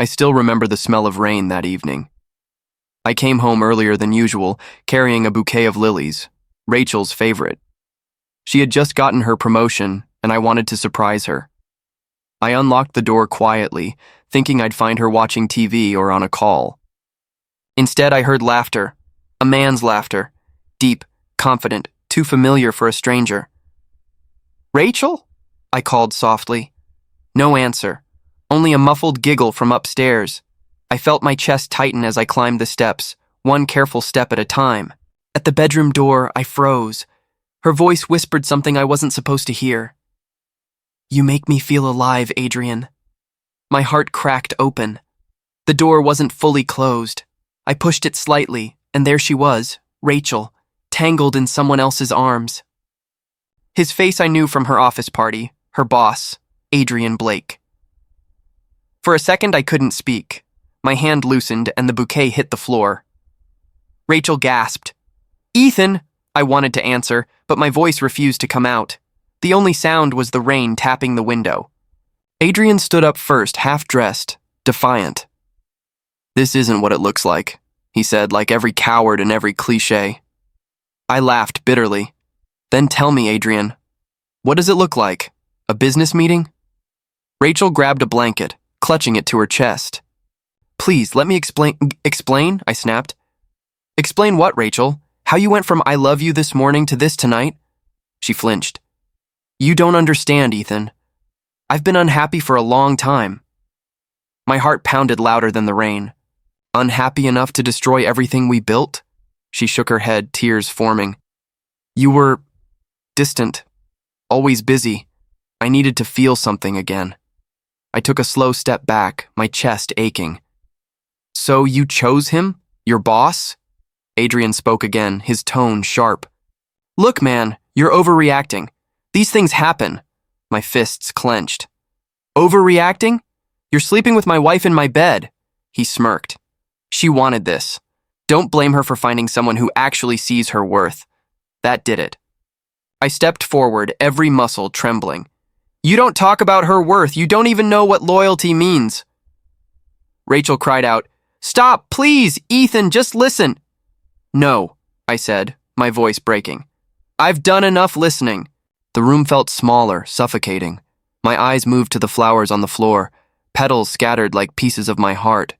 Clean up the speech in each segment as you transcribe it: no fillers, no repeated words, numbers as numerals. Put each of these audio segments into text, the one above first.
I still remember the smell of rain that evening. I came home earlier than usual, carrying a bouquet of lilies, Rachel's favorite. She had just gotten her promotion, and I wanted to surprise her. I unlocked the door quietly, thinking I'd find her watching TV or on a call. Instead, I heard laughter, a man's laughter, deep, confident, too familiar for a stranger. "Rachel?" I called softly. No answer, only a muffled giggle from upstairs. I felt my chest tighten as I climbed the steps, one careful step at a time. At the bedroom door, I froze. Her voice whispered something I wasn't supposed to hear. "You make me feel alive, Adrian." My heart cracked open. The door wasn't fully closed. I pushed it slightly, and there she was, Rachel, tangled in someone else's arms. His face I knew from her office party, her boss, Adrian Blake. For a second, I couldn't speak. My hand loosened, and the bouquet hit the floor. Rachel gasped. "Ethan!" I wanted to answer, but my voice refused to come out. The only sound was the rain tapping the window. Adrian stood up first, half-dressed, defiant. "This isn't what it looks like," he said, like every coward in every cliché. I laughed bitterly. "Then tell me, Adrian, what does it look like? A business meeting?" Rachel grabbed a blanket, clutching it to her chest. "Please, let me explain." "Explain?" I snapped. "Explain what, Rachel? How you went from 'I love you' this morning to this tonight?" She flinched. "You don't understand, Ethan. I've been unhappy for a long time." My heart pounded louder than the rain. "Unhappy enough to destroy everything we built?" She shook her head, tears forming. "You were distant, always busy. I needed to feel something again." I took a slow step back, my chest aching. "So you chose him? Your boss?" Adrian spoke again, his tone sharp. "Look, man, you're overreacting. These things happen." My fists clenched. "Overreacting? You're sleeping with my wife in my bed." He smirked. "She wanted this. Don't blame her for finding someone who actually sees her worth. That did it." I stepped forward, every muscle trembling. "You don't talk about her worth. You don't even know what loyalty means." Rachel cried out, "Stop, please, Ethan, just listen." "No," I said, my voice breaking. "I've done enough listening." The room felt smaller, suffocating. My eyes moved to the flowers on the floor, petals scattered like pieces of my heart.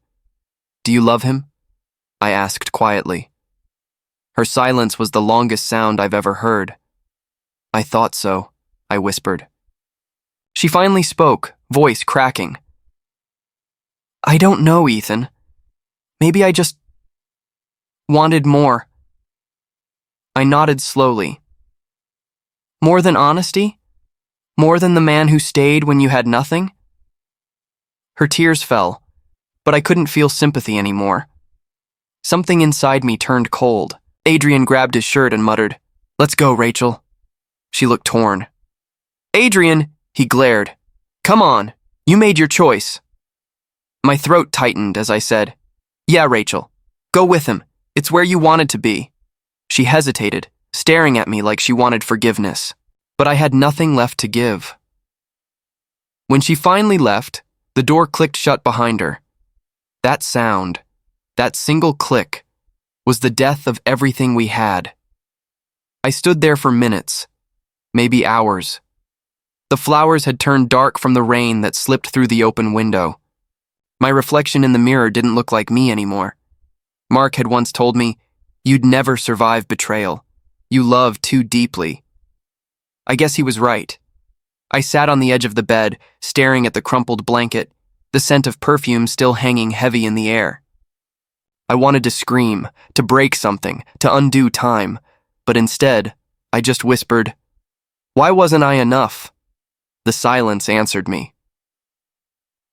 "Do you love him?" I asked quietly. Her silence was the longest sound I've ever heard. "I thought so," I whispered. She finally spoke, voice cracking. "I don't know, Ethan. Maybe I just wanted more." I nodded slowly. "More than honesty? More than the man who stayed when you had nothing?" Her tears fell, but I couldn't feel sympathy anymore. Something inside me turned cold. Adrian grabbed his shirt and muttered, "Let's go, Rachel." She looked torn. "Adrian," he glared. "Come on, you made your choice." My throat tightened as I said, "Yeah, Rachel, go with him. It's where you wanted to be." She hesitated, staring at me like she wanted forgiveness, but I had nothing left to give. When she finally left, the door clicked shut behind her. That sound, that single click, was the death of everything we had. I stood there for minutes, maybe hours. The flowers had turned dark from the rain that slipped through the open window. My reflection in the mirror didn't look like me anymore. Mark had once told me, "You'd never survive betrayal. You love too deeply." I guess he was right. I sat on the edge of the bed, staring at the crumpled blanket, the scent of perfume still hanging heavy in the air. I wanted to scream, to break something, to undo time, but instead, I just whispered, "Why wasn't I enough?" The silence answered me.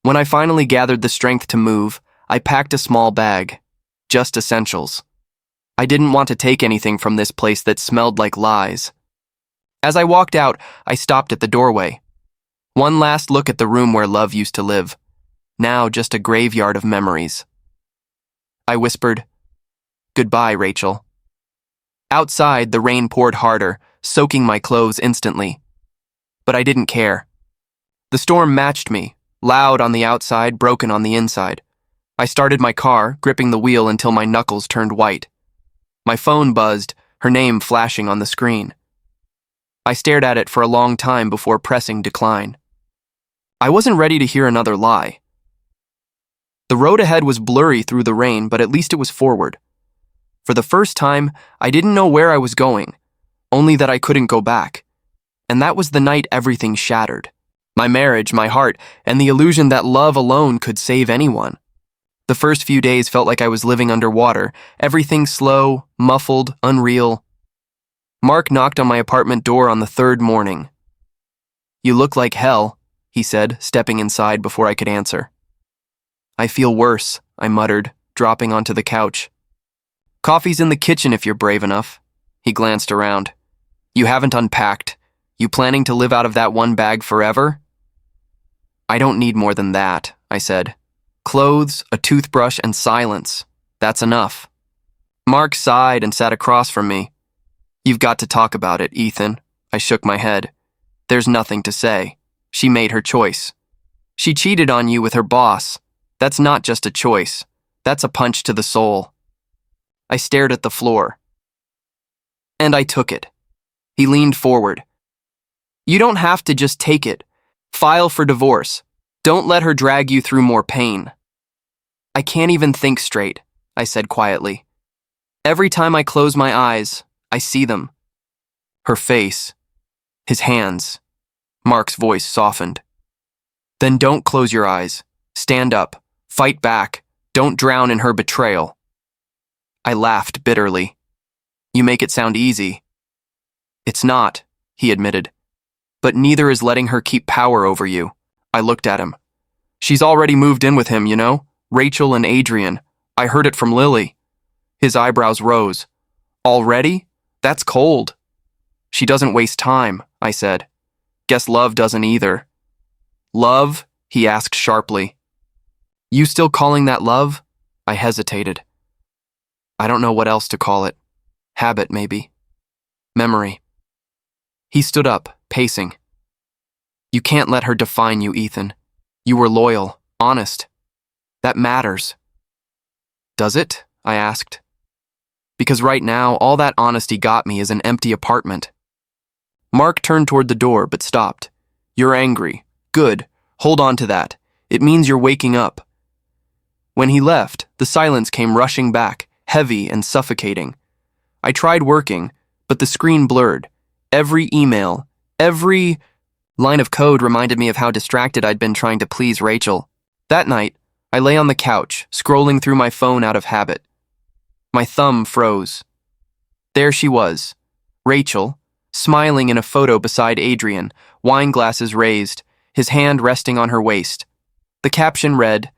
When I finally gathered the strength to move, I packed a small bag, just essentials. I didn't want to take anything from this place that smelled like lies. As I walked out, I stopped at the doorway. One last look at the room where love used to live, now just a graveyard of memories. I whispered, "Goodbye, Rachel." Outside, the rain poured harder, soaking my clothes instantly. But I didn't care. The storm matched me, loud on the outside, broken on the inside. I started my car, gripping the wheel until my knuckles turned white. My phone buzzed, her name flashing on the screen. I stared at it for a long time before pressing decline. I wasn't ready to hear another lie. The road ahead was blurry through the rain, but at least it was forward. For the first time, I didn't know where I was going, only that I couldn't go back. And that was the night everything shattered. My marriage, my heart, and the illusion that love alone could save anyone. The first few days felt like I was living underwater, everything slow, muffled, unreal. Mark knocked on my apartment door on the third morning. "You look like hell," he said, stepping inside before I could answer. "I feel worse," I muttered, dropping onto the couch. "Coffee's in the kitchen if you're brave enough." He glanced around. "You haven't unpacked. You planning to live out of that one bag forever?" "I don't need more than that," I said. "Clothes, a toothbrush, and silence. That's enough." Mark sighed and sat across from me. "You've got to talk about it, Ethan." I shook my head. "There's nothing to say. She made her choice. She cheated on you with her boss. That's not just a choice. That's a punch to the soul." I stared at the floor. And I took it. He leaned forward. "You don't have to just take it. File for divorce. Don't let her drag you through more pain." "I can't even think straight," I said quietly. "Every time I close my eyes, I see them." Her face. His hands. Mark's voice softened. "Then don't close your eyes. Stand up. Fight back. Don't drown in her betrayal." I laughed bitterly. "You make it sound easy." "It's not," he admitted. "But neither is letting her keep power over you." I looked at him. "She's already moved in with him, you know? Rachel and Adrian. I heard it from Lily." His eyebrows rose. "Already? That's cold." "She doesn't waste time," I said. "Guess love doesn't either." "Love?" he asked sharply. "You still calling that love?" I hesitated. "I don't know what else to call it. Habit, maybe. Memory." He stood up, pacing. "You can't let her define you, Ethan. You were loyal, honest. That matters." "Does it?" I asked. "Because right now, all that honesty got me is an empty apartment." Mark turned toward the door, but stopped. "You're angry. Good. Hold on to that. It means you're waking up." When he left, the silence came rushing back, heavy and suffocating. I tried working, but the screen blurred. Every email, every line of code reminded me of how distracted I'd been trying to please Rachel. That night, I lay on the couch, scrolling through my phone out of habit. My thumb froze. There she was, Rachel, smiling in a photo beside Adrian, wine glasses raised, his hand resting on her waist. The caption read,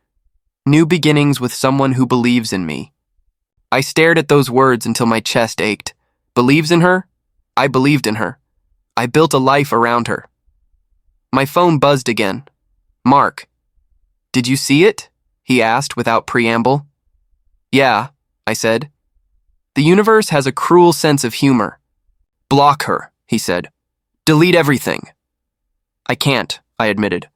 "New beginnings with someone who believes in me." I stared at those words until my chest ached. Believes in her? I believed in her. I built a life around her. My phone buzzed again. "Mark." "Did you see it?" he asked without preamble. "Yeah," I said. "The universe has a cruel sense of humor." "Block her," he said. "Delete everything." "I can't," I admitted.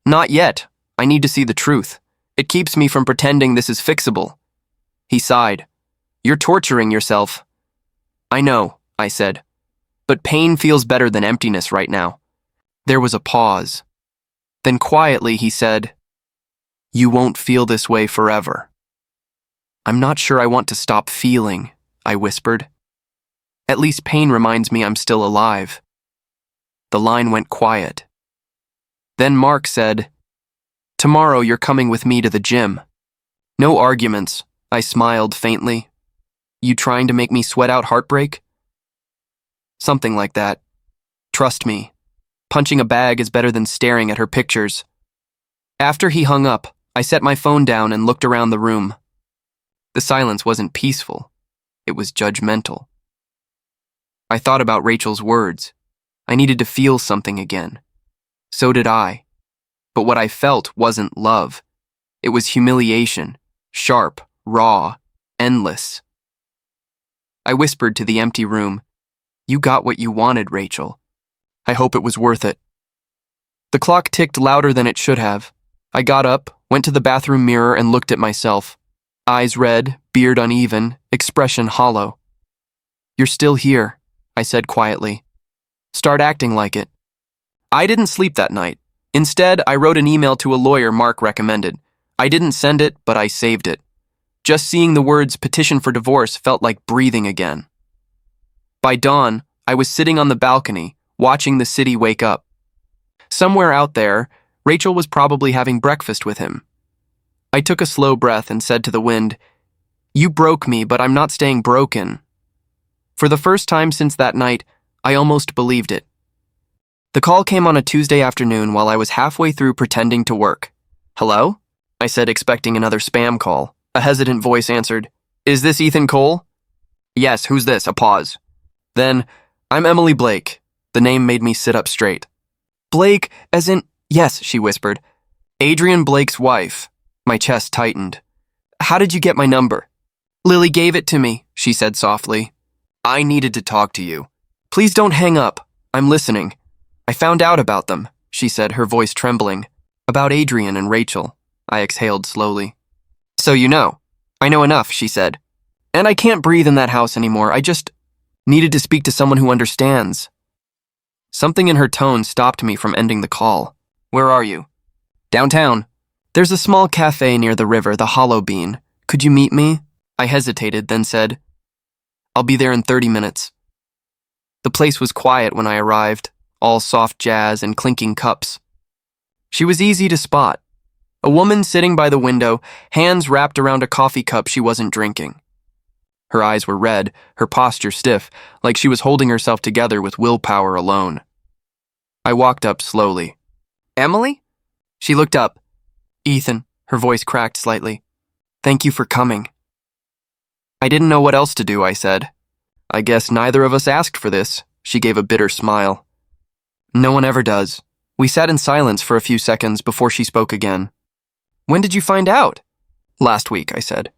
"Not yet. I need to see the truth. It keeps me from pretending this is fixable." He sighed. "You're torturing yourself." "I know," I said. "But pain feels better than emptiness right now." There was a pause. Then quietly he said, "You won't feel this way forever." "I'm not sure I want to stop feeling," I whispered. "At least pain reminds me I'm still alive." The line went quiet. Then Mark said, "Tomorrow you're coming with me to the gym." "No arguments," I smiled faintly. "You trying to make me sweat out heartbreak?" "Something like that. Trust me. Punching a bag is better than staring at her pictures." After he hung up, I set my phone down and looked around the room. The silence wasn't peaceful. It was judgmental. I thought about Rachel's words. I needed to feel something again. So did I. But what I felt wasn't love. It was humiliation, sharp, raw, endless. I whispered to the empty room, "You got what you wanted, Rachel. I hope it was worth it." The clock ticked louder than it should have. I got up, went to the bathroom mirror, and looked at myself. Eyes red, beard uneven, expression hollow. "You're still here," I said quietly. "Start acting like it." I didn't sleep that night. Instead, I wrote an email to a lawyer Mark recommended. I didn't send it, but I saved it. Just seeing the words "petition for divorce" felt like breathing again. By dawn, I was sitting on the balcony, watching the city wake up. Somewhere out there, Rachel was probably having breakfast with him. I took a slow breath and said to the wind, "You broke me, but I'm not staying broken." For the first time since that night, I almost believed it. The call came on a Tuesday afternoon while I was halfway through pretending to work. "Hello?" I said, expecting another spam call. A hesitant voice answered, "Is this Ethan Cole?" "Yes, who's this?" A pause. Then, "I'm Emily Blake." The name made me sit up straight. "Blake, as in—" "Yes," she whispered. "Adrian Blake's wife." My chest tightened. "How did you get my number?" "Lily gave it to me," she said softly. "I needed to talk to you. Please don't hang up. I'm listening." "I found out about them," she said, her voice trembling. "About Adrian and Rachel." I exhaled slowly. "So you know." "I know enough," she said. "And I can't breathe in that house anymore. I just needed to speak to someone who understands." Something in her tone stopped me from ending the call. "Where are you?" "Downtown. There's a small cafe near the river, the Hollow Bean. Could you meet me?" I hesitated, then said, "I'll be there in 30 minutes. The place was quiet when I arrived, all soft jazz and clinking cups. She was easy to spot. A woman sitting by the window, hands wrapped around a coffee cup she wasn't drinking. Her eyes were red, her posture stiff, like she was holding herself together with willpower alone. I walked up slowly. "Emily?" She looked up. "Ethan," her voice cracked slightly. "Thank you for coming." "I didn't know what else to do," I said. "I guess neither of us asked for this." She gave a bitter smile. "No one ever does." We sat in silence for a few seconds before she spoke again. "When did you find out?" "Last week," I said.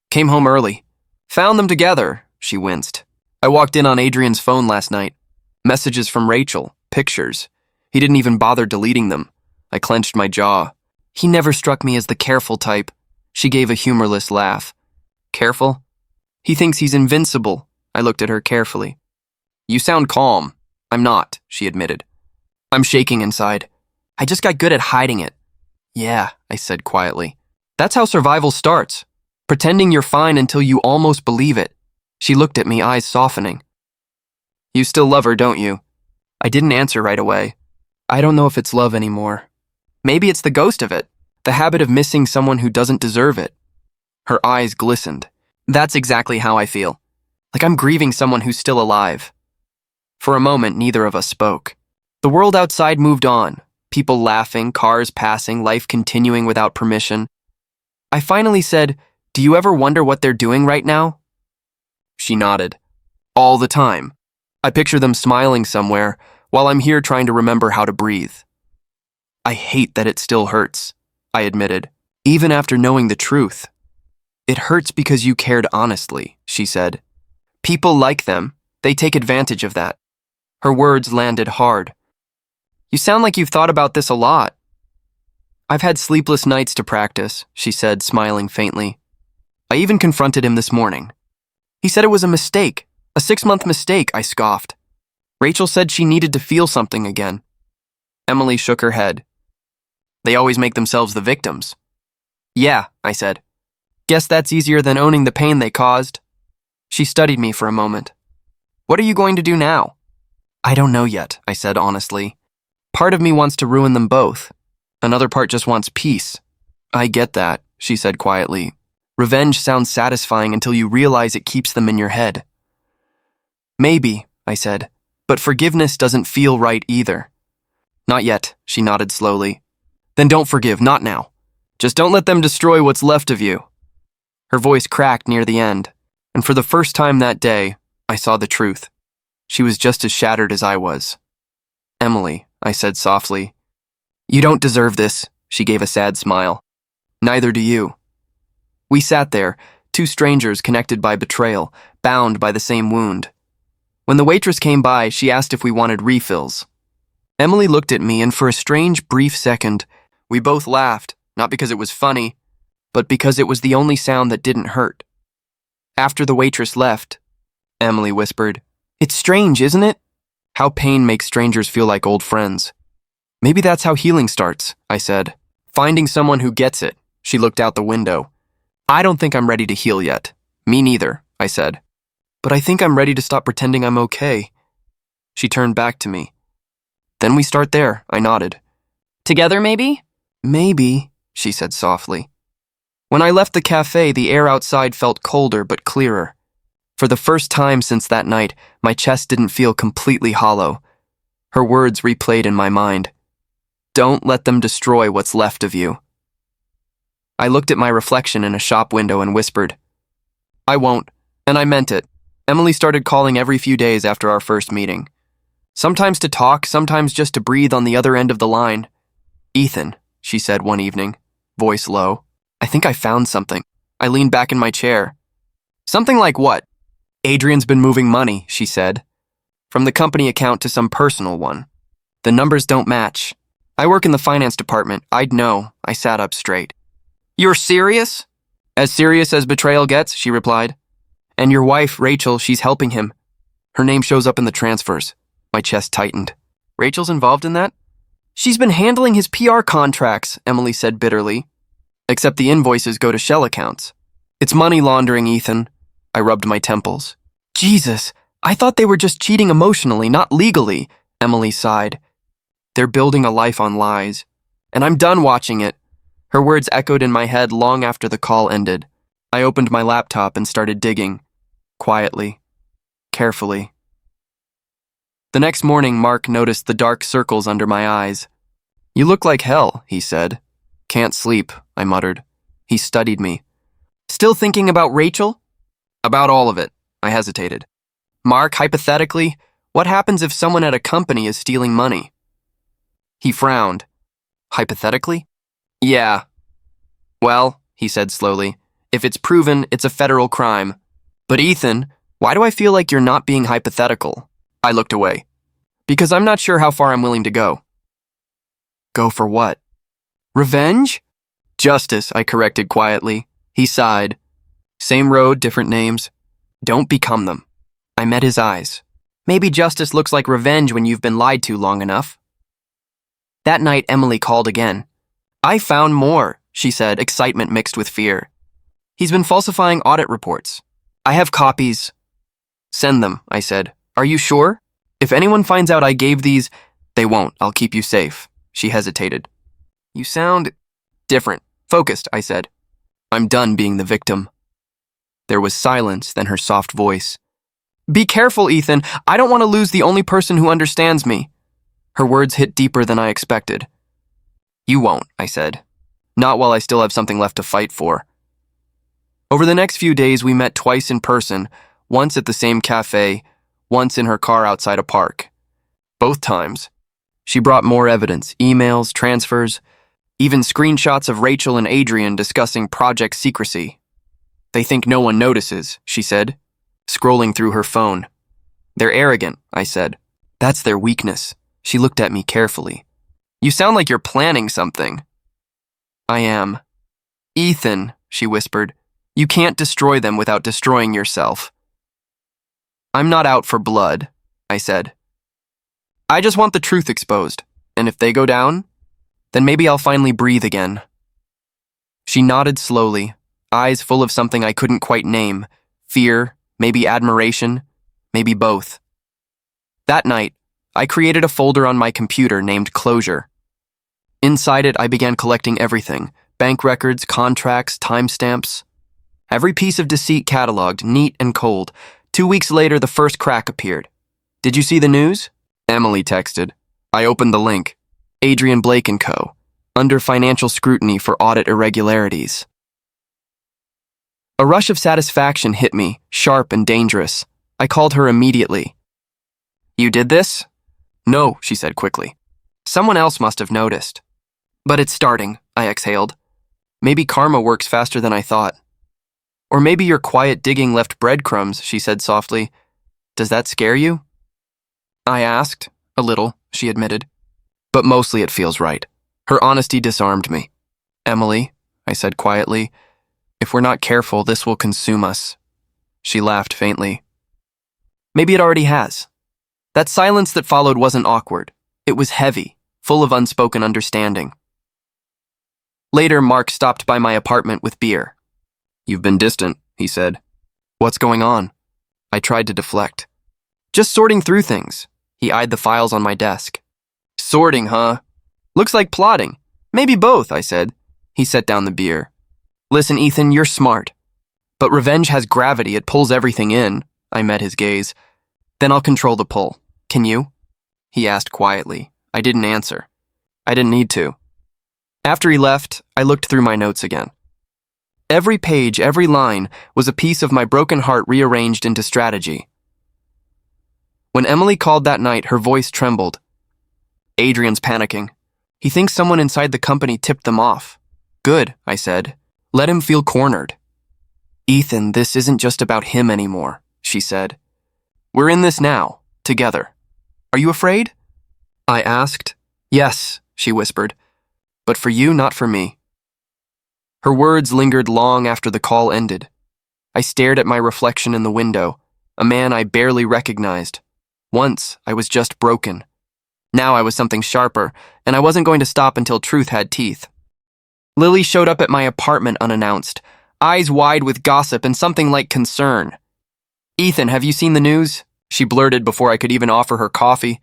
"Came home early. Found them together," she winced. "I walked in on Adrian's phone last night. Messages from Rachel, pictures. He didn't even bother deleting them." I clenched my jaw. "He never struck me as the careful type." She gave a humorless laugh. "Careful? He thinks he's invincible." I looked at her carefully. "You sound calm." "I'm not," she admitted. "I'm shaking inside. I just got good at hiding it." "Yeah," I said quietly. "That's how survival starts. Pretending you're fine until you almost believe it." She looked at me, eyes softening. "You still love her, don't you?" I didn't answer right away. I don't know if it's love anymore. Maybe it's the ghost of it, the habit of missing someone who doesn't deserve it. Her eyes glistened. "That's exactly how I feel. Like I'm grieving someone who's still alive." For a moment, neither of us spoke. The world outside moved on. People laughing, cars passing, life continuing without permission. I finally said, "Do you ever wonder what they're doing right now?" She nodded. "All the time. I picture them smiling somewhere, while I'm here trying to remember how to breathe." "I hate that it still hurts," I admitted, "even after knowing the truth." "It hurts because you cared honestly," she said. "People like them. They take advantage of that." Her words landed hard. "You sound like you've thought about this a lot." "I've had sleepless nights to practice," she said, smiling faintly. "I even confronted him this morning. He said it was a mistake, a 6-month mistake," I scoffed. "Rachel said she needed to feel something again." Emily shook her head. "They always make themselves the victims." "Yeah," I said. "Guess that's easier than owning the pain they caused." She studied me for a moment. "What are you going to do now?" "I don't know yet," I said honestly. "Part of me wants to ruin them both. Another part just wants peace." "I get that," she said quietly. "Revenge sounds satisfying until you realize it keeps them in your head." "Maybe," I said, "but forgiveness doesn't feel right either." "Not yet," she nodded slowly. "Then don't forgive, not now. Just don't let them destroy what's left of you." Her voice cracked near the end, and for the first time that day, I saw the truth. She was just as shattered as I was. "Emily," I said softly. "You don't deserve this," she gave a sad smile. "Neither do you." We sat there, two strangers connected by betrayal, bound by the same wound. When the waitress came by, she asked if we wanted refills. Emily looked at me, and for a strange, brief second, we both laughed. not because it was funny, but because it was the only sound that didn't hurt. After the waitress left, Emily whispered, "It's strange, isn't it? How pain makes strangers feel like old friends." "Maybe that's how healing starts," I said. "Finding someone who gets it." She looked out the window. "I don't think I'm ready to heal yet." "Me neither," I said. "But I think I'm ready to stop pretending I'm okay." She turned back to me. "Then we start there," I nodded. Together, maybe? "Maybe," she said softly. When I left the cafe, the air outside felt colder but clearer. For the first time since that night, my chest didn't feel completely hollow. Her words replayed in my mind. "Don't let them destroy what's left of you." I looked at my reflection in a shop window and whispered, "I won't," and I meant it. Emily started calling every few days after our first meeting. Sometimes to talk, sometimes just to breathe on the other end of the line. "Ethan," she said one evening, voice low, "I think I found something." I leaned back in my chair. "Something like what?" "Adrian's been moving money," she said. "From the company account to some personal one. The numbers don't match. I work in the finance department. I'd know." I sat up straight. "You're serious?" "As serious as betrayal gets," she replied. "And your wife, Rachel, she's helping him. Her name shows up in the transfers." My chest tightened. "Rachel's involved in that?" "She's been handling his PR contracts," Emily said bitterly. "Except the invoices go to shell accounts." "It's money laundering, Ethan." I rubbed my temples. "Jesus, I thought they were just cheating emotionally, not legally," Emily sighed. "They're building a life on lies. And I'm done watching it." Her words echoed in my head long after the call ended. I opened my laptop and started digging. Quietly. Carefully. The next morning, Mark noticed the dark circles under my eyes. "You look like hell," he said. "Can't sleep," I muttered. He studied me. "Still thinking about Rachel?" "About all of it," I hesitated. "Mark, hypothetically, what happens if someone at a company is stealing money?" He frowned. "Hypothetically?" "Yeah." "Well," he said slowly, "if it's proven, it's a federal crime." "But Ethan, why do I feel like you're not being hypothetical?" I looked away. "Because I'm not sure how far I'm willing to go." "Go for what?" "Revenge?" "Justice," I corrected quietly. He sighed. "Same road, different names. Don't become them." I met his eyes. "Maybe justice looks like revenge when you've been lied to long enough." That night, Emily called again. "I found more," she said, excitement mixed with fear. "He's been falsifying audit reports. I have copies." "Send them," I said. "Are you sure? If anyone finds out I gave these..." "They won't. I'll keep you safe." She hesitated. "You sound different. Focused," I said. "I'm done being the victim." There was silence, then her soft voice. "Be careful, Ethan. I don't want to lose the only person who understands me." Her words hit deeper than I expected. "You won't," I said. "Not while I still have something left to fight for." Over the next few days, we met twice in person, once at the same cafe, once in her car outside a park. Both times, she brought more evidence, emails, transfers, even screenshots of Rachel and Adrian discussing project secrecy. "They think no one notices," she said, scrolling through her phone. "They're arrogant," I said. "That's their weakness." She looked at me carefully. "You sound like you're planning something." "I am." "Ethan," she whispered, "you can't destroy them without destroying yourself." "I'm not out for blood," I said. "I just want the truth exposed, and if they go down, then maybe I'll finally breathe again." She nodded slowly, eyes full of something I couldn't quite name, fear, maybe admiration, maybe both. That night, I created a folder on my computer named Closure. Inside it, I began collecting everything: bank records, contracts, timestamps. Every piece of deceit cataloged, neat and cold. 2 weeks later, the first crack appeared. "Did you see the news?" Emily texted. I opened the link. Adrian Blake & Co., under financial scrutiny for audit irregularities. A rush of satisfaction hit me, sharp and dangerous. I called her immediately. "You did this?" "No," she said quickly. "Someone else must have noticed." "But it's starting," I exhaled. "Maybe karma works faster than I thought." "Or maybe your quiet digging left breadcrumbs," she said softly. "Does that scare you?" I asked. "A little," she admitted. "But mostly it feels right." Her honesty disarmed me. Emily, I said quietly, if we're not careful, this will consume us. She laughed faintly. Maybe it already has. That silence that followed wasn't awkward. It was heavy, full of unspoken understanding. Later, Mark stopped by my apartment with beer. You've been distant, he said. What's going on? I tried to deflect. Just sorting through things. He eyed the files on my desk. Sorting, huh? Looks like plotting. Maybe both, I said. He set down the beer. Listen, Ethan, you're smart. But revenge has gravity, it pulls everything in. I met his gaze. Then I'll control the pull. Can you? He asked quietly. I didn't answer. I didn't need to. After he left, I looked through my notes again. Every page, every line, was a piece of my broken heart rearranged into strategy. When Emily called that night, her voice trembled. Adrian's panicking. He thinks someone inside the company tipped them off. Good, I said. Let him feel cornered. Ethan, this isn't just about him anymore, she said. We're in this now, together. Are you afraid? I asked. Yes, she whispered. But for you, not for me. Her words lingered long after the call ended. I stared at my reflection in the window, a man I barely recognized. Once, I was just broken. Now I was something sharper, and I wasn't going to stop until truth had teeth. Lily showed up at my apartment unannounced, eyes wide with gossip and something like concern. Ethan, have you seen the news? She blurted before I could even offer her coffee.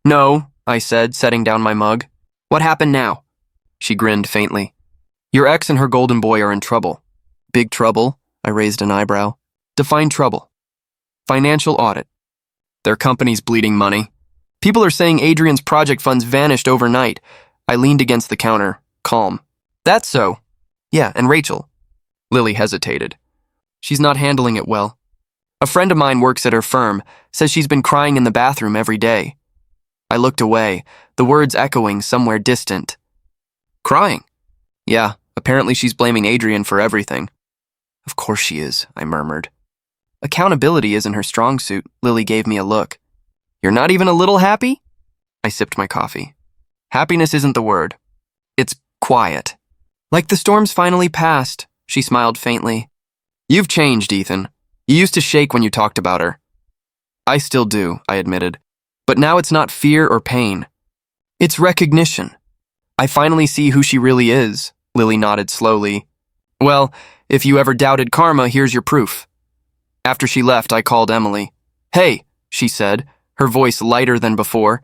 No, I said, setting down my mug. What happened now? She grinned faintly. Your ex and her golden boy are in trouble. Big trouble? I raised an eyebrow. Define trouble. Financial audit. Their company's bleeding money. People are saying Adrian's project funds vanished overnight. I leaned against the counter, calm. That's so. Yeah, and Rachel. Lily hesitated. She's not handling it well. A friend of mine works at her firm, says she's been crying in the bathroom every day. I looked away, the words echoing somewhere distant. Crying? Yeah, apparently she's blaming Adrian for everything. Of course she is, I murmured. Accountability isn't her strong suit. Lily gave me a look. You're not even a little happy? I sipped my coffee. Happiness isn't the word. It's quiet. Like the storm's finally passed, she smiled faintly. You've changed, Ethan. You used to shake when you talked about her. I still do, I admitted. But now it's not fear or pain. It's recognition. I finally see who she really is, Lily nodded slowly. Well, if you ever doubted karma, here's your proof. After she left, I called Emily. Hey, she said, her voice lighter than before.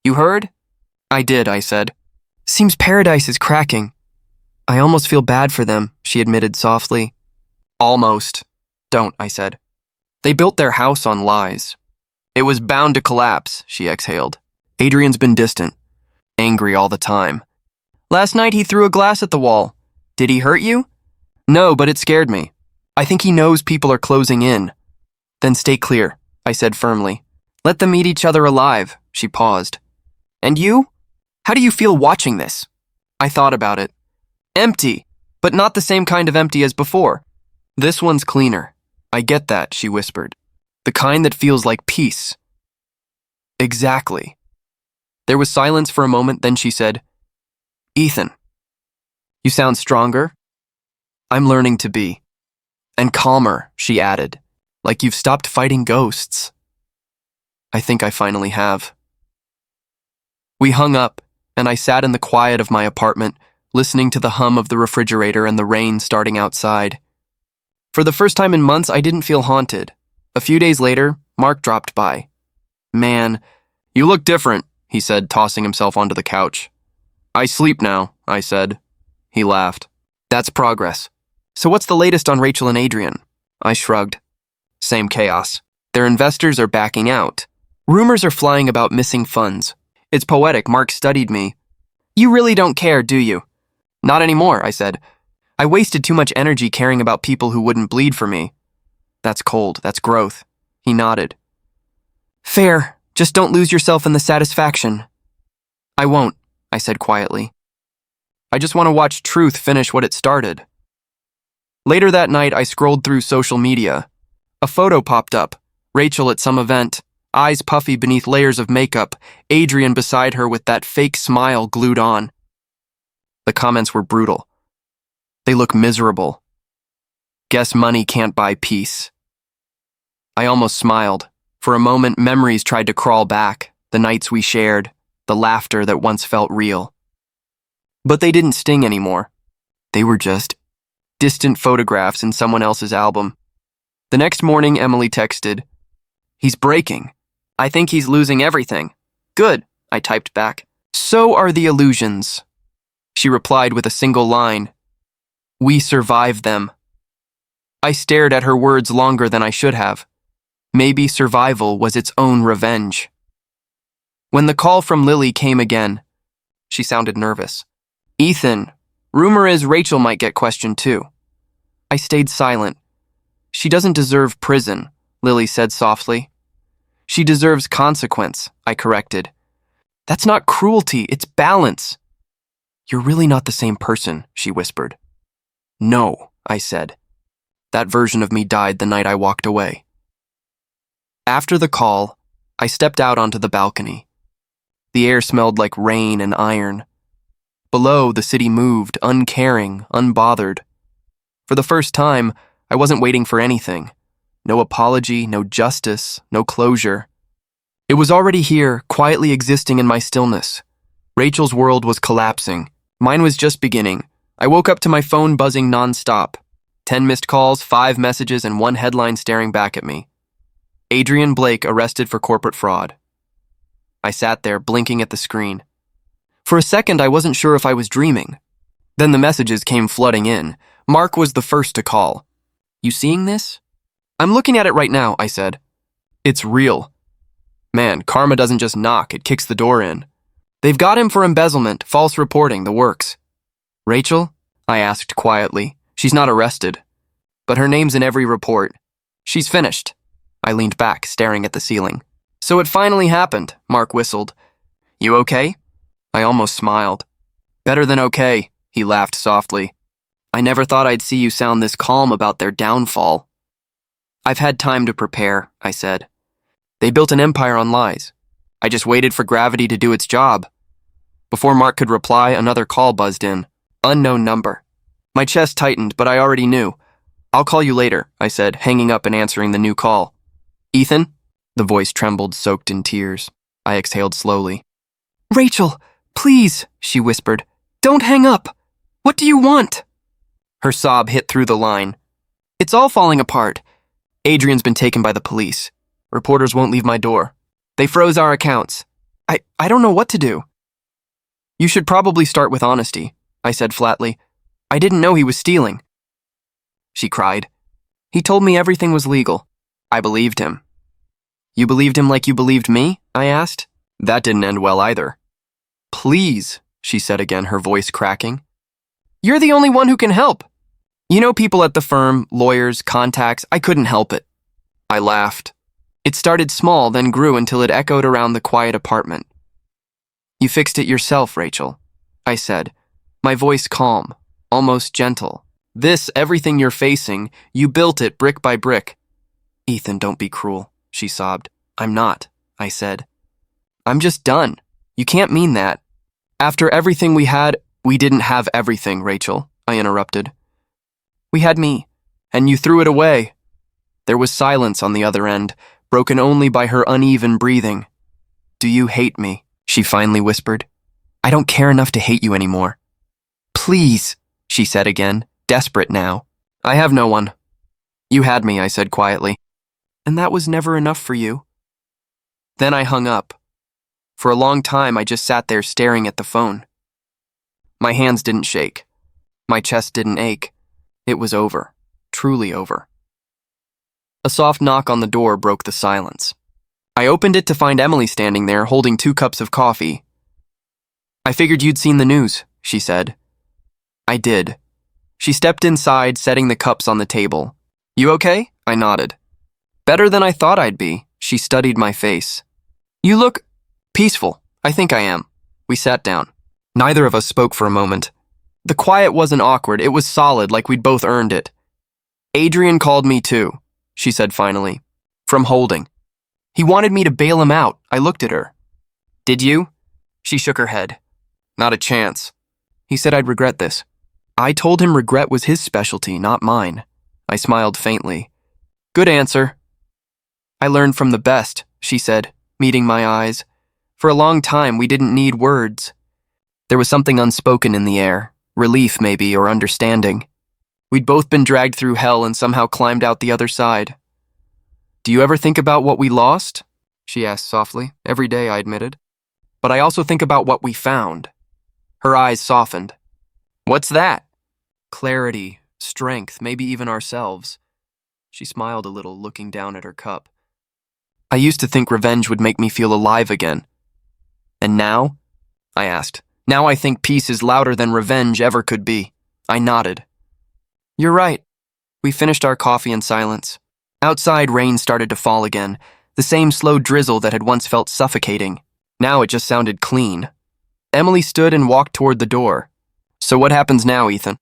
You heard? I did, I said. Seems paradise is cracking. I almost feel bad for them, she admitted softly. Almost. Don't, I said. They built their house on lies. It was bound to collapse, she exhaled. Adrian's been distant, angry all the time. Last night he threw a glass at the wall. Did he hurt you? No, but it scared me. I think he knows people are closing in. Then stay clear, I said firmly. Let them eat each other alive, she paused. And you? How do you feel watching this? I thought about it. Empty, but not the same kind of empty as before. This one's cleaner. I get that, she whispered. The kind that feels like peace. Exactly. There was silence for a moment, then she said, Ethan, you sound stronger. I'm learning to be. And calmer, she added, like you've stopped fighting ghosts. I think I finally have. We hung up, and I sat in the quiet of my apartment, listening to the hum of the refrigerator and the rain starting outside. For the first time in months, I didn't feel haunted. A few days later, Mark dropped by. Man, you look different, he said, tossing himself onto the couch. I sleep now, I said. He laughed. That's progress. So what's the latest on Rachel and Adrian? I shrugged. Same chaos. Their investors are backing out. Rumors are flying about missing funds. It's poetic, Mark studied me. You really don't care, do you? Not anymore, I said. I wasted too much energy caring about people who wouldn't bleed for me. That's cold, that's growth. He nodded. Fair, just don't lose yourself in the satisfaction. I won't, I said quietly. I just want to watch truth finish what it started. Later that night, I scrolled through social media. A photo popped up. Rachel at some event, eyes puffy beneath layers of makeup, Adrian beside her with that fake smile glued on. The comments were brutal. They look miserable. Guess money can't buy peace. I almost smiled. For a moment, memories tried to crawl back, the nights we shared, the laughter that once felt real. But they didn't sting anymore. They were just distant photographs in someone else's album. The next morning, Emily texted, "He's breaking. I think he's losing everything." "Good," I typed back. "So are the illusions." She replied with a single line, "We survived them." I stared at her words longer than I should have. Maybe survival was its own revenge. When the call from Lily came again, she sounded nervous. "Ethan, rumor is Rachel might get questioned too." I stayed silent. "She doesn't deserve prison," Lily said softly. "She deserves consequence," I corrected. "That's not cruelty, it's balance." "You're really not the same person," she whispered. "No," I said. That version of me died the night I walked away. After the call, I stepped out onto the balcony. The air smelled like rain and iron. Below, the city moved, uncaring, unbothered. For the first time, I wasn't waiting for anything. No apology, no justice, no closure. It was already here, quietly existing in my stillness. Rachel's world was collapsing. Mine was just beginning. I woke up to my phone buzzing nonstop. 10 missed calls, 5 messages, and 1 headline staring back at me. Adrian Blake arrested for corporate fraud. I sat there, blinking at the screen. For a second, I wasn't sure if I was dreaming. Then the messages came flooding in. Mark was the first to call. "You seeing this?" "I'm looking at it right now," I said. "It's real. Man, karma doesn't just knock, it kicks the door in. They've got him for embezzlement, false reporting, the works." "Rachel?" I asked quietly. "She's not arrested. But her name's in every report. She's finished." I leaned back, staring at the ceiling. "So it finally happened," Mark whistled. "You okay?" I almost smiled. "Better than okay," he laughed softly. "I never thought I'd see you sound this calm about their downfall." "I've had time to prepare," I said. "They built an empire on lies. I just waited for gravity to do its job." Before Mark could reply, another call buzzed in. Unknown number. My chest tightened, but I already knew. "I'll call you later," I said, hanging up and answering the new call. "Ethan?" The voice trembled, soaked in tears. I exhaled slowly. "Rachel, please," she whispered. "Don't hang up. What do you want?" Her sob hit through the line. "It's all falling apart. Adrian's been taken by the police. Reporters won't leave my door. They froze our accounts. I don't know what to do." "You should probably start with honesty," I said flatly. "I didn't know he was stealing." She cried. "He told me everything was legal." I believed him. "You believed him like you believed me?" I asked. That didn't end well either. "Please," she said again, her voice cracking. "You're the only one who can help. You know people at the firm, lawyers, contacts. I couldn't help it." I laughed. It started small, then grew until it echoed around the quiet apartment. "You fixed it yourself, Rachel," I said, my voice calm, almost gentle. "This, everything you're facing, you built it brick by brick." "Ethan, don't be cruel," she sobbed. "I'm not," I said. "I'm just done. You can't mean that." "After everything we had, we didn't have everything, Rachel," I interrupted. "We had me, and you threw it away." There was silence on the other end, broken only by her uneven breathing. "Do you hate me?" she finally whispered. "I don't care enough to hate you anymore." "Please," she said again, desperate now. "I have no one." "You had me," I said quietly. "And that was never enough for you." Then I hung up. For a long time, I just sat there staring at the phone. My hands didn't shake. My chest didn't ache. It was over. Truly over. A soft knock on the door broke the silence. I opened it to find Emily standing there, holding 2 cups of coffee. "I figured you'd seen the news," she said. I did. She stepped inside, setting the cups on the table. "You okay?" I nodded. "Better than I thought I'd be." She studied my face. "You look peaceful." "I think I am." We sat down. Neither of us spoke for a moment. The quiet wasn't awkward, it was solid, like we'd both earned it. "Adrian called me too," she said finally. "From holding. He wanted me to bail him out." I looked at her. "Did you?" She shook her head. "Not a chance. He said I'd regret this. I told him regret was his specialty, not mine. I smiled faintly. Good answer. I learned from the best, she said, meeting my eyes. For a long time, we didn't need words. There was something unspoken in the air, relief maybe, or understanding. We'd both been dragged through hell and somehow climbed out the other side. Do you ever think about what we lost? She asked softly. Every day, I admitted. But I also think about what we found. Her eyes softened. What's that? Clarity, strength, maybe even ourselves. She smiled a little, looking down at her cup. I used to think revenge would make me feel alive again. And now? I asked. Now I think peace is louder than revenge ever could be. I nodded. You're right. We finished our coffee in silence. Outside, rain started to fall again, the same slow drizzle that had once felt suffocating. Now it just sounded clean. Emily stood and walked toward the door. So what happens now, Ethan?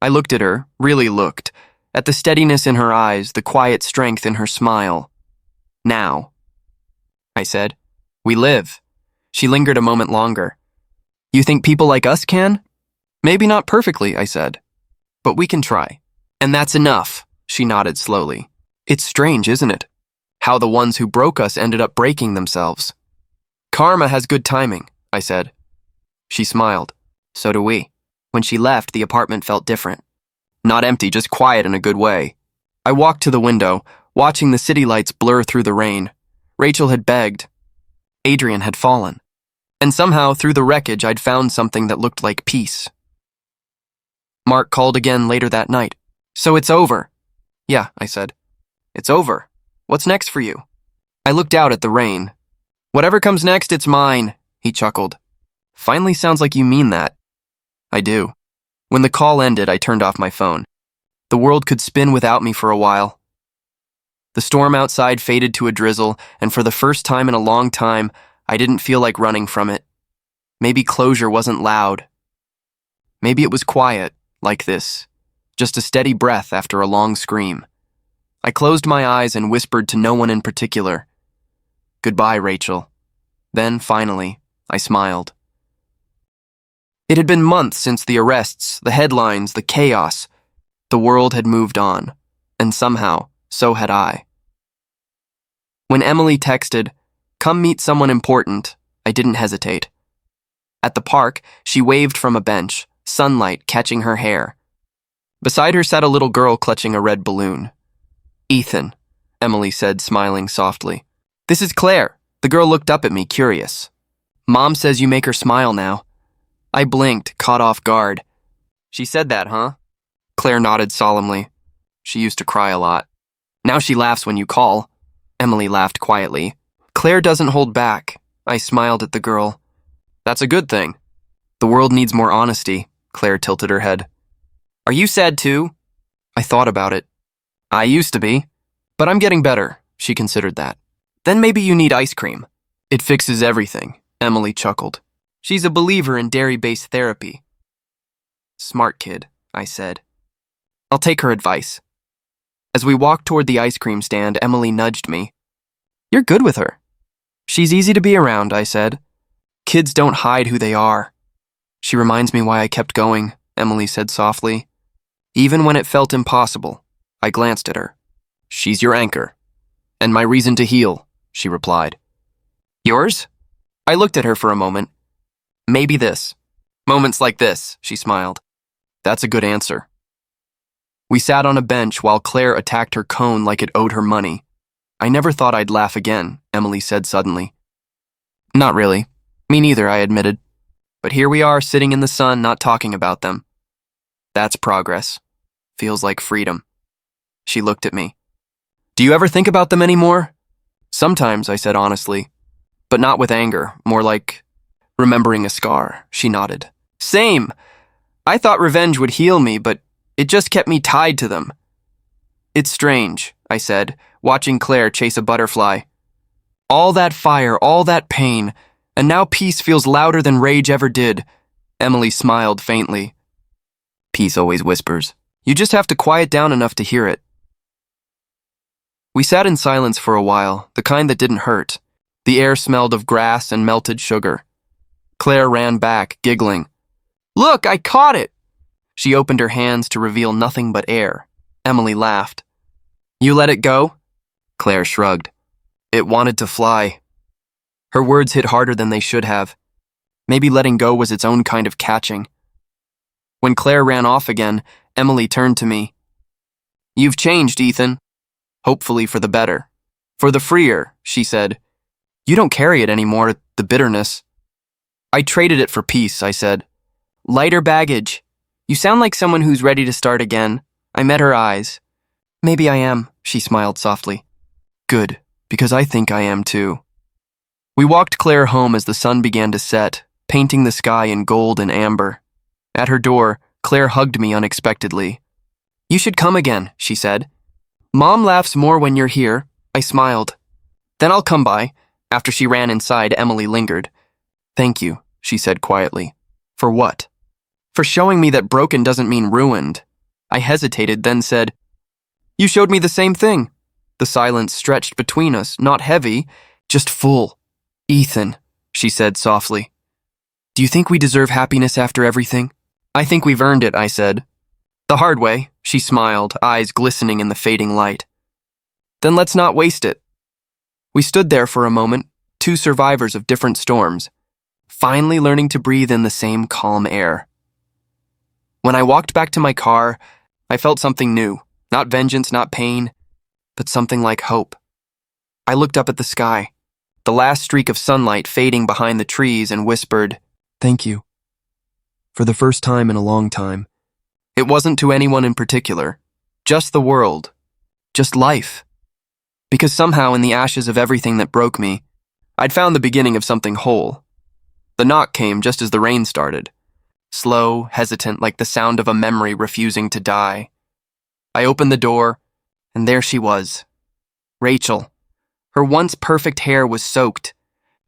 I looked at her, really looked, at the steadiness in her eyes, the quiet strength in her smile. Now, I said, we live. She lingered a moment longer. You think people like us can? Maybe not perfectly, I said. But we can try. And that's enough, she nodded slowly. It's strange, isn't it? How the ones who broke us ended up breaking themselves. Karma has good timing, I said. She smiled. So do we. When she left, the apartment felt different. Not empty, just quiet in a good way. I walked to the window, watching the city lights blur through the rain. Rachel had begged. Adrian had fallen. And somehow, through the wreckage, I'd found something that looked like peace. Mark called again later that night. So it's over. Yeah, I said. It's over. What's next for you? I looked out at the rain. Whatever comes next, it's mine, he chuckled. Finally sounds like you mean that. I do. When the call ended, I turned off my phone. The world could spin without me for a while. The storm outside faded to a drizzle, and for the first time in a long time, I didn't feel like running from it. Maybe closure wasn't loud. Maybe it was quiet, like this, just a steady breath after a long scream. I closed my eyes and whispered to no one in particular. Goodbye, Rachel. Then, finally, I smiled. It had been months since the arrests, the headlines, the chaos. The world had moved on, and somehow, so had I. When Emily texted, "Come meet someone important," I didn't hesitate. At the park, she waved from a bench, sunlight catching her hair. Beside her sat a little girl clutching a red balloon. Ethan, Emily said, smiling softly. This is Claire. The girl looked up at me, curious. Mom says you make her smile now. I blinked, caught off guard. She said that, huh? Claire nodded solemnly. She used to cry a lot. Now she laughs when you call. Emily laughed quietly. Claire doesn't hold back. I smiled at the girl. That's a good thing. The world needs more honesty. Claire tilted her head. Are you sad too? I thought about it. I used to be. But I'm getting better. She considered that. Then maybe you need ice cream. It fixes everything. Emily chuckled. She's a believer in dairy-based therapy. Smart kid, I said. I'll take her advice. As we walked toward the ice cream stand, Emily nudged me. You're good with her. She's easy to be around, I said. Kids don't hide who they are. She reminds me why I kept going, Emily said softly. Even when it felt impossible, I glanced at her. She's your anchor. And my reason to heal, she replied. Yours? I looked at her for a moment. Maybe this. Moments like this, she smiled. That's a good answer. We sat on a bench while Claire attacked her cone like it owed her money. I never thought I'd laugh again, Emily said suddenly. Not really. Me neither, I admitted. But here we are sitting in the sun, not talking about them. That's progress. Feels like freedom. She looked at me. Do you ever think about them anymore? Sometimes, I said honestly. But not with anger, more like remembering a scar, she nodded. Same. I thought revenge would heal me, but it just kept me tied to them. It's strange, I said, watching Claire chase a butterfly. All that fire, all that pain, and now peace feels louder than rage ever did. Emily smiled faintly. Peace always whispers. You just have to quiet down enough to hear it. We sat in silence for a while, the kind that didn't hurt. The air smelled of grass and melted sugar. Claire ran back, giggling. Look, I caught it! She opened her hands to reveal nothing but air. Emily laughed. You let it go? Claire shrugged. It wanted to fly. Her words hit harder than they should have. Maybe letting go was its own kind of catching. When Claire ran off again, Emily turned to me. You've changed, Ethan. Hopefully for the better. For the freer, she said. You don't carry it anymore, the bitterness. I traded it for peace, I said. Lighter baggage. You sound like someone who's ready to start again. I met her eyes. Maybe I am, she smiled softly. Good, because I think I am too. We walked Claire home as the sun began to set, painting the sky in gold and amber. At her door, Claire hugged me unexpectedly. You should come again, she said. Mom laughs more when you're here. I smiled. Then I'll come by. After she ran inside, Emily lingered. Thank you, she said quietly. For what? For showing me that broken doesn't mean ruined. I hesitated, then said, You showed me the same thing. The silence stretched between us, not heavy, just full. Ethan, she said softly. Do you think we deserve happiness after everything? I think we've earned it, I said. The hard way, she smiled, eyes glistening in the fading light. Then let's not waste it. We stood there for a moment, two survivors of different storms, finally learning to breathe in the same calm air. When I walked back to my car, I felt something new, not vengeance, not pain, but something like hope. I looked up at the sky, the last streak of sunlight fading behind the trees, and whispered, Thank you. For the first time in a long time. It wasn't to anyone in particular, just the world, just life. Because somehow in the ashes of everything that broke me, I'd found the beginning of something whole. The knock came just as the rain started, slow, hesitant, like the sound of a memory refusing to die. I opened the door, and there she was, Rachel. Her once perfect hair was soaked,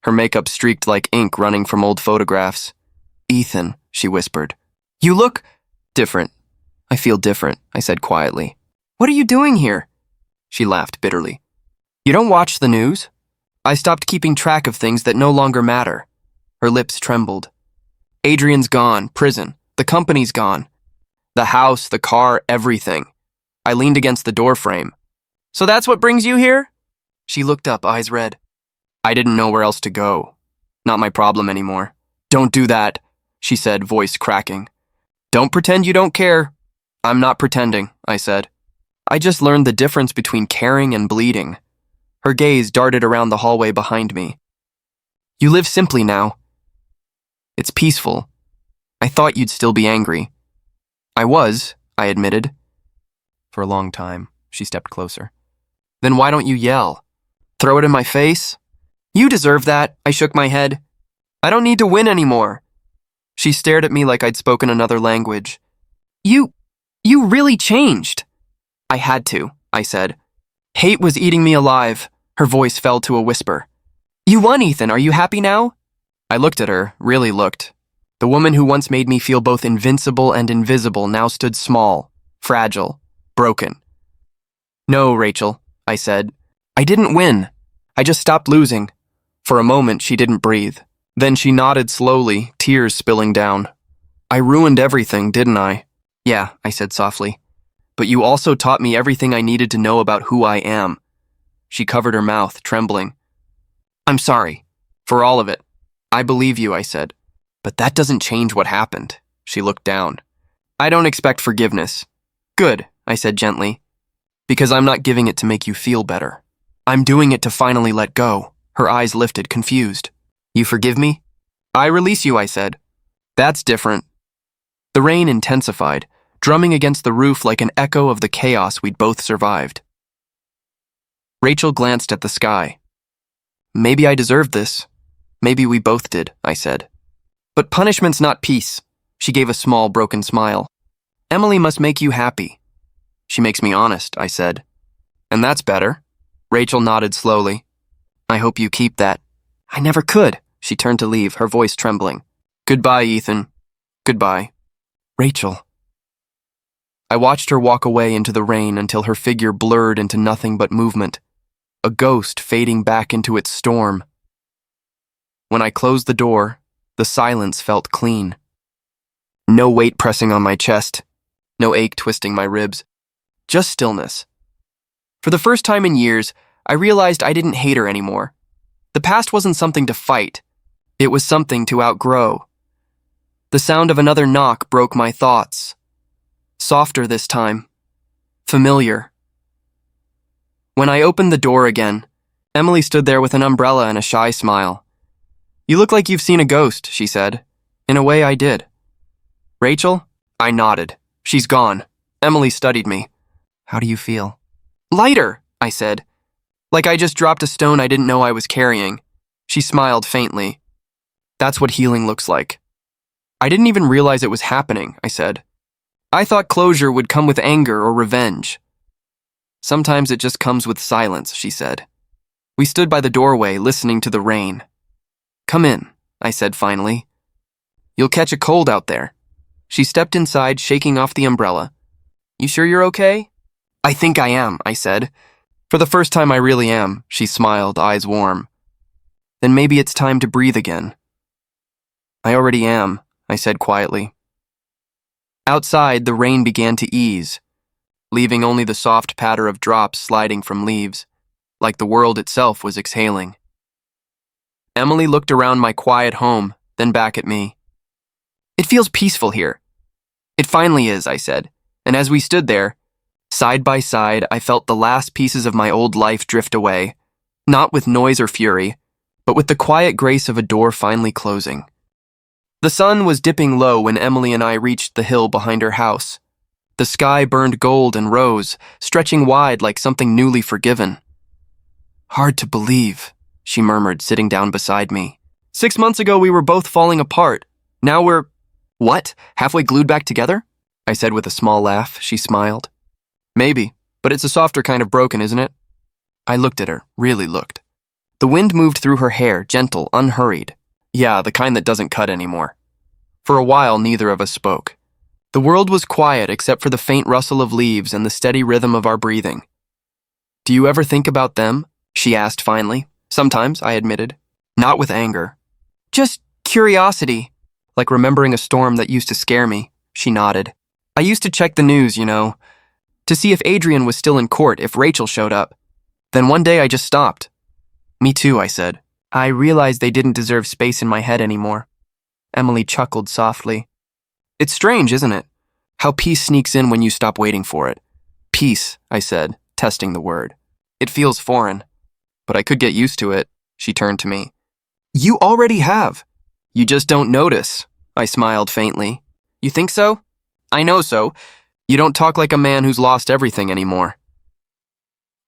her makeup streaked like ink running from old photographs. Ethan, she whispered. You look different. I feel different, I said quietly. What are you doing here? She laughed bitterly. You don't watch the news? I stopped keeping track of things that no longer matter. Her lips trembled. Adrian's gone, prison, the company's gone. The house, the car, everything. I leaned against the doorframe. So that's what brings you here? She looked up, eyes red. I didn't know where else to go. Not my problem anymore. Don't do that, she said, voice cracking. Don't pretend you don't care. I'm not pretending, I said. I just learned the difference between caring and bleeding. Her gaze darted around the hallway behind me. You live simply now. It's peaceful. I thought you'd still be angry. I was, I admitted. For a long time, she stepped closer. Then why don't you yell? Throw it in my face? You deserve that, I shook my head. I don't need to win anymore. She stared at me like I'd spoken another language. You really changed. I had to, I said. Hate was eating me alive. Her voice fell to a whisper. You won, Ethan. Are you happy now? I looked at her, really looked. The woman who once made me feel both invincible and invisible now stood small, fragile, broken. No, Rachel, I said. I didn't win. I just stopped losing. For a moment, she didn't breathe. Then she nodded slowly, tears spilling down. I ruined everything, didn't I? Yeah, I said softly. But you also taught me everything I needed to know about who I am. She covered her mouth, trembling. I'm sorry. For all of it. I believe you, I said. But that doesn't change what happened. She looked down. I don't expect forgiveness. Good, I said gently. Because I'm not giving it to make you feel better. I'm doing it to finally let go. Her eyes lifted, confused. You forgive me? I release you, I said. That's different. The rain intensified, drumming against the roof like an echo of the chaos we'd both survived. Rachel glanced at the sky. Maybe I deserved this. Maybe we both did, I said. But punishment's not peace. She gave a small, broken smile. Emily must make you happy. She makes me honest, I said. And that's better. Rachel nodded slowly. I hope you keep that. I never could. She turned to leave, her voice trembling. Goodbye, Ethan. Goodbye. Rachel. I watched her walk away into the rain until her figure blurred into nothing but movement, a ghost fading back into its storm. When I closed the door, the silence felt clean. No weight pressing on my chest. No ache twisting my ribs. Just stillness. For the first time in years, I realized I didn't hate her anymore. The past wasn't something to fight. It was something to outgrow. The sound of another knock broke my thoughts. Softer this time. Familiar. When I opened the door again, Emily stood there with an umbrella and a shy smile. "You look like you've seen a ghost," she said. In a way, I did. "Rachel?" I nodded. "She's gone." Emily studied me. "How do you feel?" "Lighter," I said. Like I just dropped a stone I didn't know I was carrying. She smiled faintly. "That's what healing looks like." "I didn't even realize it was happening," I said. "I thought closure would come with anger or revenge." "Sometimes it just comes with silence," she said. We stood by the doorway, listening to the rain. "Come in," I said finally. "You'll catch a cold out there." She stepped inside, shaking off the umbrella. "You sure you're okay?" "I think I am," I said. "For the first time I really am," she smiled, eyes warm. "Then maybe it's time to breathe again." "I already am," I said quietly. Outside, the rain began to ease, leaving only the soft patter of drops sliding from leaves, like the world itself was exhaling. Emily looked around my quiet home, then back at me. "It feels peaceful here." "It finally is," I said, and as we stood there, side by side, I felt the last pieces of my old life drift away, not with noise or fury, but with the quiet grace of a door finally closing. The sun was dipping low when Emily and I reached the hill behind her house. The sky burned gold and rose, stretching wide like something newly forgiven. "Hard to believe," she murmured, sitting down beside me. 6 months ago we were both falling apart. Now we're... What? Halfway glued back together? I said with a small laugh. She smiled. "Maybe, but it's a softer kind of broken, isn't it?" I looked at her, really looked. The wind moved through her hair, gentle, unhurried. Yeah, the kind that doesn't cut anymore. For a while, neither of us spoke. The world was quiet except for the faint rustle of leaves and the steady rhythm of our breathing. "Do you ever think about them?" she asked finally. "Sometimes," I admitted. Not with anger. "Just curiosity." "Like remembering a storm that used to scare me," she nodded. "I used to check the news, to see if Adrian was still in court, if Rachel showed up. Then one day I just stopped." "Me too," I said. I realized they didn't deserve space in my head anymore. Emily chuckled softly. "It's strange, isn't it? How peace sneaks in when you stop waiting for it." "Peace," I said, testing the word. "It feels foreign, but I could get used to it." She turned to me. "You already have." "You just don't notice," I smiled faintly. "You think so?" "I know so. You don't talk like a man who's lost everything anymore."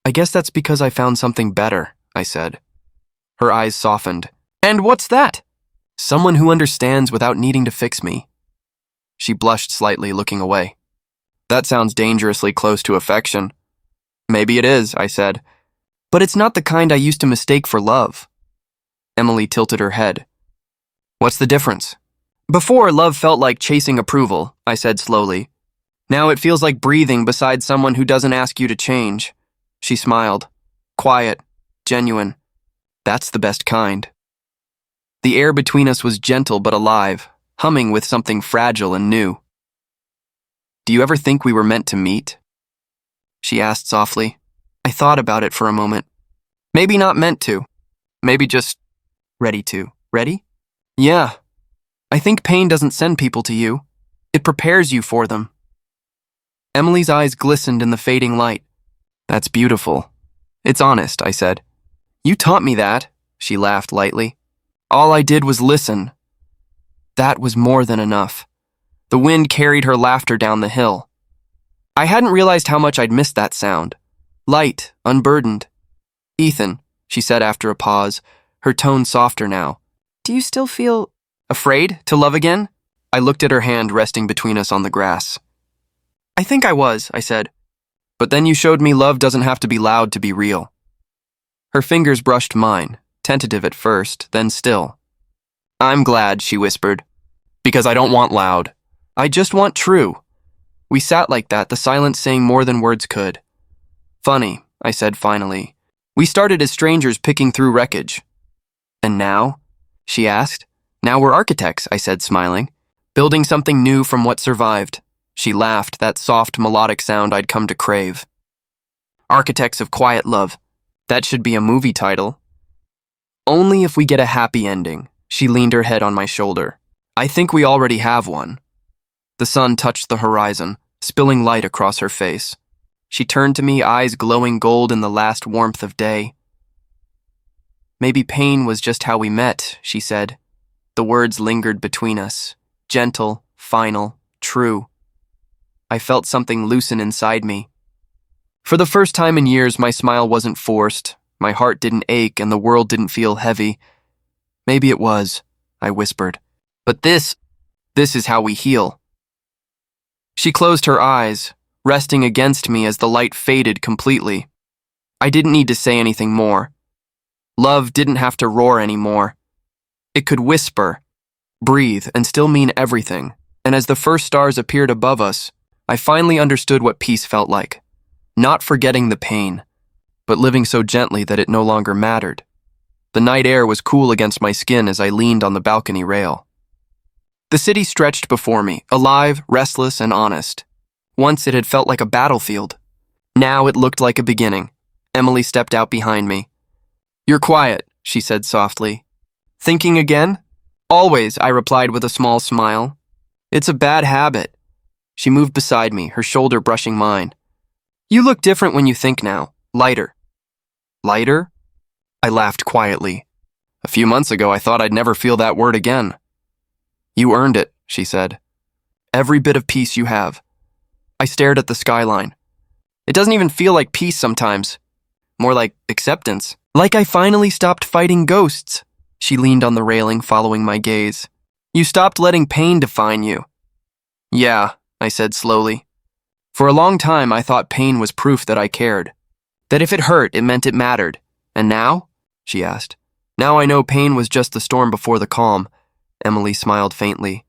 "I guess that's because I found something better," I said. Her eyes softened. "And what's that?" "Someone who understands without needing to fix me." She blushed slightly, looking away. "That sounds dangerously close to affection." "Maybe it is," I said. "But it's not the kind I used to mistake for love." Emily tilted her head. "What's the difference?" "Before, love felt like chasing approval," I said slowly. "Now it feels like breathing beside someone who doesn't ask you to change." She smiled. Quiet, genuine. That's the best kind. The air between us was gentle but alive, humming with something fragile and new. "Do you ever think we were meant to meet?" she asked softly. I thought about it for a moment. Maybe not meant to. Maybe just ready to. Ready? Yeah. I think pain doesn't send people to you. It prepares you for them. Emily's eyes glistened in the fading light. "That's beautiful." "It's honest," I said. "You taught me that," she laughed lightly. "All I did was listen." That was more than enough. The wind carried her laughter down the hill. I hadn't realized how much I'd missed that sound. Light, unburdened. "Ethan," she said after a pause, her tone softer now. "Do you still feel afraid to love again?" I looked at her hand resting between us on the grass. "I think I was," I said. "But then you showed me love doesn't have to be loud to be real." Her fingers brushed mine, tentative at first, then still. "I'm glad," she whispered, "because I don't want loud. I just want true." We sat like that, the silence saying more than words could. "Funny," I said finally. "We started as strangers picking through wreckage." "And now?" she asked. "Now we're architects," I said, smiling. Building something new from what survived. She laughed, that soft, melodic sound I'd come to crave. Architects of Quiet Love. That should be a movie title. Only if we get a happy ending. She leaned her head on my shoulder. I think we already have one. The sun touched the horizon, spilling light across her face. She turned to me, eyes glowing gold in the last warmth of day. Maybe pain was just how we met, she said. The words lingered between us. Gentle, final, true. I felt something loosen inside me. For the first time in years, my smile wasn't forced. My heart didn't ache and the world didn't feel heavy. Maybe it was, I whispered. But this is how we heal. She closed her eyes, resting against me as the light faded completely. I didn't need to say anything more. Love didn't have to roar anymore. It could whisper, breathe, and still mean everything. And as the first stars appeared above us, I finally understood what peace felt like. Not forgetting the pain, but living so gently that it no longer mattered. The night air was cool against my skin as I leaned on the balcony rail. The city stretched before me, alive, restless, and honest. Once it had felt like a battlefield. Now it looked like a beginning. Emily stepped out behind me. "You're quiet," she said softly. "Thinking again?" "Always," I replied with a small smile. "It's a bad habit." She moved beside me, her shoulder brushing mine. "You look different when you think now. Lighter." "Lighter?" I laughed quietly. A few months ago, I thought I'd never feel that word again. "You earned it," she said. "Every bit of peace you have." I stared at the skyline. It doesn't even feel like peace sometimes. More like acceptance. Like I finally stopped fighting ghosts. She leaned on the railing, following my gaze. "You stopped letting pain define you." "Yeah," I said slowly. For a long time, I thought pain was proof that I cared. That if it hurt, it meant it mattered. And now? She asked. "Now I know pain was just the storm before the calm." Emily smiled faintly.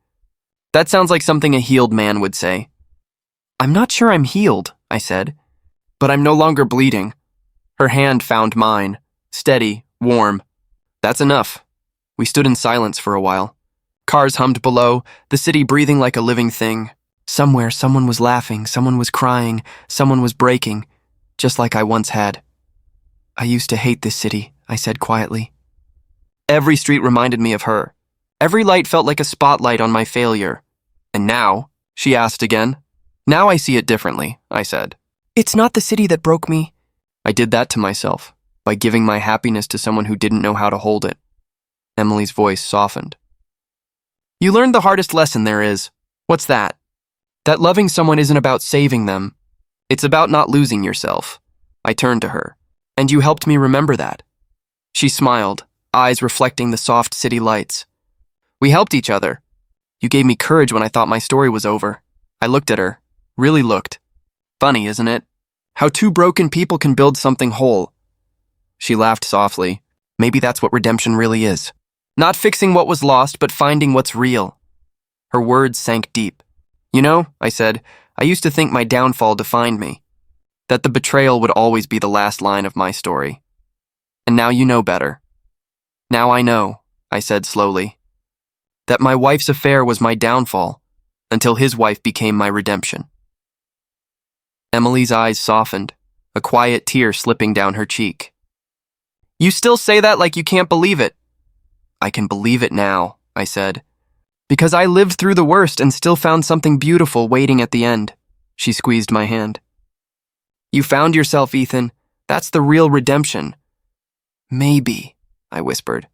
"That sounds like something a healed man would say." "I'm not sure I'm healed," I said. "But I'm no longer bleeding." Her hand found mine. Steady, warm. "That's enough." We stood in silence for a while. Cars hummed below, the city breathing like a living thing. Somewhere, someone was laughing, someone was crying, someone was breaking, just like I once had. "I used to hate this city," I said quietly. Every street reminded me of her. Every light felt like a spotlight on my failure. "And now?" she asked again. "Now I see it differently," I said. "It's not the city that broke me." I did that to myself, by giving my happiness to someone who didn't know how to hold it. Emily's voice softened. "You learned the hardest lesson there is. What's that?" "That loving someone isn't about saving them. It's about not losing yourself." I turned to her. "And you helped me remember that." She smiled, eyes reflecting the soft city lights. "We helped each other. You gave me courage when I thought my story was over." I looked at her. Really looked. Funny, isn't it? How two broken people can build something whole. She laughed softly. Maybe that's what redemption really is. Not fixing what was lost, but finding what's real. Her words sank deep. "You know," I said, "I used to think my downfall defined me. That the betrayal would always be the last line of my story. And now you know better." "Now I know," I said slowly, "that my wife's affair was my downfall, until his wife became my redemption." Emily's eyes softened, a quiet tear slipping down her cheek. "You still say that like you can't believe it." "I can believe it now," I said, "because I lived through the worst and still found something beautiful waiting at the end." She squeezed my hand. "You found yourself, Ethan. That's the real redemption." "Maybe," I whispered.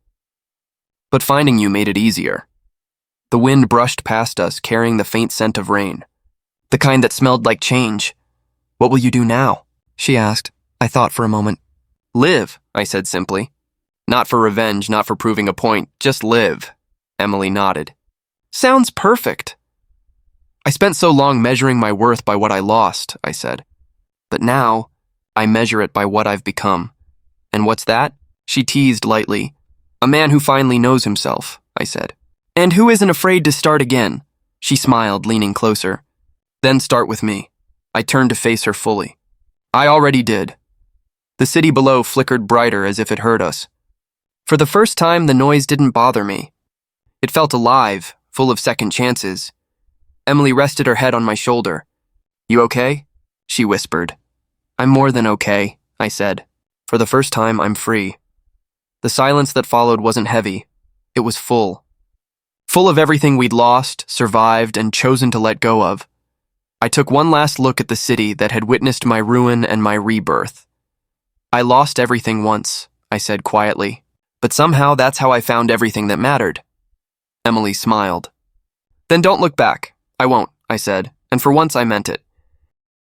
"But finding you made it easier." The wind brushed past us, carrying the faint scent of rain. The kind that smelled like change. "What will you do now?" she asked. I thought for a moment. "Live," I said simply. "Not for revenge, not for proving a point, just live." Emily nodded. "Sounds perfect." "I spent so long measuring my worth by what I lost," I said. "But now, I measure it by what I've become." "And what's that?" She teased lightly. "A man who finally knows himself," I said. "And who isn't afraid to start again." She smiled, leaning closer. "Then start with me." I turned to face her fully. I already did. The city below flickered brighter as if it heard us. For the first time, the noise didn't bother me. It felt alive, full of second chances. Emily rested her head on my shoulder. "You okay?" she whispered. "I'm more than okay," I said. For the first time, I'm free. The silence that followed wasn't heavy. It was full. Full of everything we'd lost, survived, and chosen to let go of. I took one last look at the city that had witnessed my ruin and my rebirth. "I lost everything once," I said quietly. "But somehow that's how I found everything that mattered." Emily smiled. "Then don't look back." "I won't," I said, and for once I meant it.